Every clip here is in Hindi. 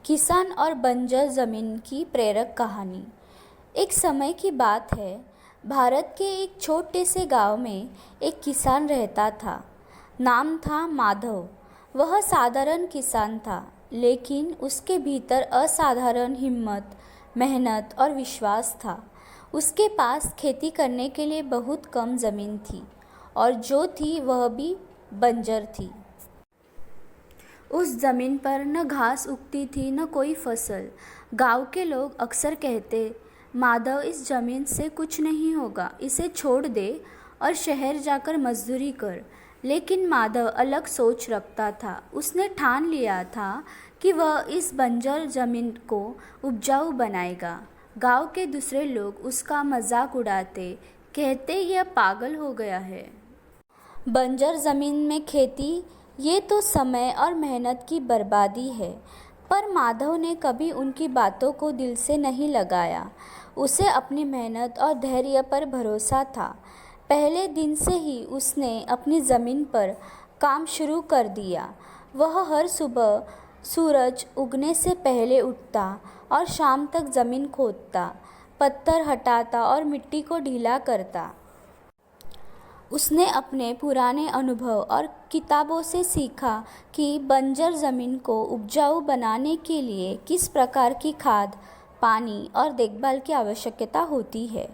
किसान और बंजर ज़मीन की प्रेरक कहानी। एक समय की बात है, भारत के एक छोटे से गांव में एक किसान रहता था। नाम था माधव। वह साधारण किसान था, लेकिन उसके भीतर असाधारण हिम्मत, मेहनत और विश्वास था। उसके पास खेती करने के लिए बहुत कम ज़मीन थी, और जो थी वह भी बंजर थी। उस ज़मीन पर न घास उगती थी, न कोई फसल। गांव के लोग अक्सर कहते, माधव, इस ज़मीन से कुछ नहीं होगा, इसे छोड़ दे और शहर जाकर मजदूरी कर। लेकिन माधव अलग सोच रखता था। उसने ठान लिया था कि वह इस बंजर ज़मीन को उपजाऊ बनाएगा। गांव के दूसरे लोग उसका मजाक उड़ाते, कहते यह पागल हो गया है। बंजर ज़मीन में खेती, ये तो समय और मेहनत की बर्बादी है। पर माधव ने कभी उनकी बातों को दिल से नहीं लगाया। उसे अपनी मेहनत और धैर्य पर भरोसा था। पहले दिन से ही उसने अपनी ज़मीन पर काम शुरू कर दिया। वह हर सुबह सूरज उगने से पहले उठता और शाम तक ज़मीन खोदता, पत्थर हटाता और मिट्टी को ढीला करता। उसने अपने पुराने अनुभव और किताबों से सीखा कि बंजर ज़मीन को उपजाऊ बनाने के लिए किस प्रकार की खाद, पानी और देखभाल की आवश्यकता होती है।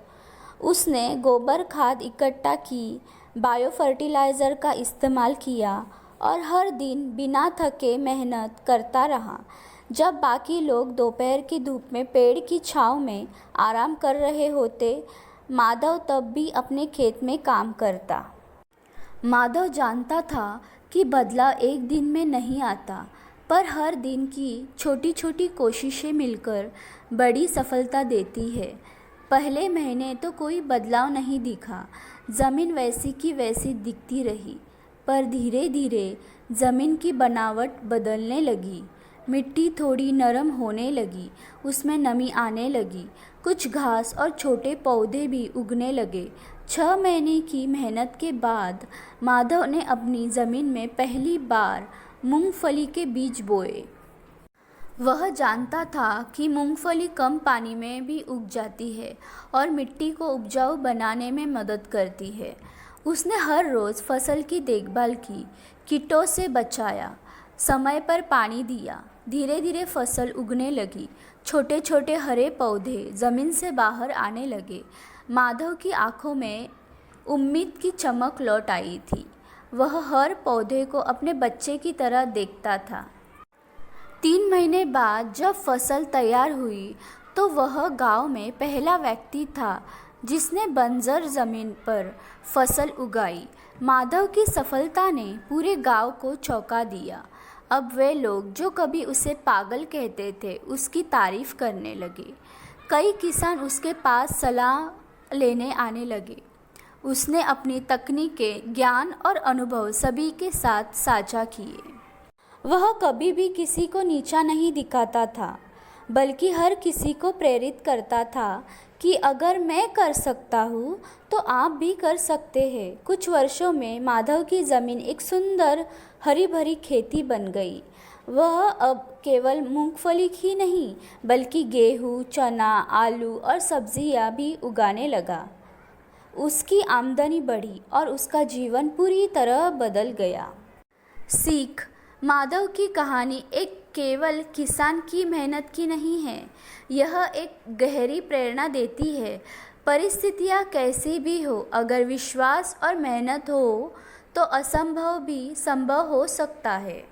उसने गोबर खाद इकट्ठा की, बायो फर्टिलाइज़र का इस्तेमाल किया और हर दिन बिना थके मेहनत करता रहा। जब बाकी लोग दोपहर की धूप में पेड़ की छांव में आराम कर रहे होते, माधव तब भी अपने खेत में काम करता। माधव जानता था कि बदलाव एक दिन में नहीं आता, पर हर दिन की छोटी छोटी कोशिशें मिलकर बड़ी सफलता देती है। पहले महीने तो कोई बदलाव नहीं दिखा। ज़मीन वैसी की वैसी दिखती रही, पर धीरे धीरे ज़मीन की बनावट बदलने लगी। मिट्टी थोड़ी नरम होने लगी, उसमें नमी आने लगी, कुछ घास और छोटे पौधे भी उगने लगे। 6 महीने की मेहनत के बाद माधव ने अपनी ज़मीन में पहली बार मूंगफली के बीज बोए। वह जानता था कि मूंगफली कम पानी में भी उग जाती है और मिट्टी को उपजाऊ बनाने में मदद करती है। उसने हर रोज़ फसल की देखभाल की, कीटों से बचाया, समय पर पानी दिया। धीरे धीरे फसल उगने लगी। छोटे छोटे हरे पौधे ज़मीन से बाहर आने लगे। माधव की आंखों में उम्मीद की चमक लौट आई थी। वह हर पौधे को अपने बच्चे की तरह देखता था। 3 महीने बाद जब फसल तैयार हुई, तो वह गांव में पहला व्यक्ति था जिसने बंजर ज़मीन पर फसल उगाई। माधव की सफलता ने पूरे गांव को चौंका दिया। अब वे लोग जो कभी उसे पागल कहते थे, उसकी तारीफ करने लगे। कई किसान उसके पास सलाह लेने आने लगे। उसने अपनी तकनीकें, ज्ञान और अनुभव सभी के साथ साझा किए। वह कभी भी किसी को नीचा नहीं दिखाता था, बल्कि हर किसी को प्रेरित करता था कि अगर मैं कर सकता हूँ तो आप भी कर सकते हैं। कुछ वर्षों में माधव की ज़मीन एक सुंदर हरी भरी खेती बन गई। वह अब केवल मूंगफली ही नहीं, बल्कि गेहूँ, चना, आलू और सब्जियाँ भी उगाने लगा। उसकी आमदनी बढ़ी और उसका जीवन पूरी तरह बदल गया। सीख: माधव की कहानी एक केवल किसान की मेहनत की नहीं है, यह एक गहरी प्रेरणा देती है। परिस्थितियाँ कैसी भी हो, अगर विश्वास और मेहनत हो तो असंभव भी संभव हो सकता है।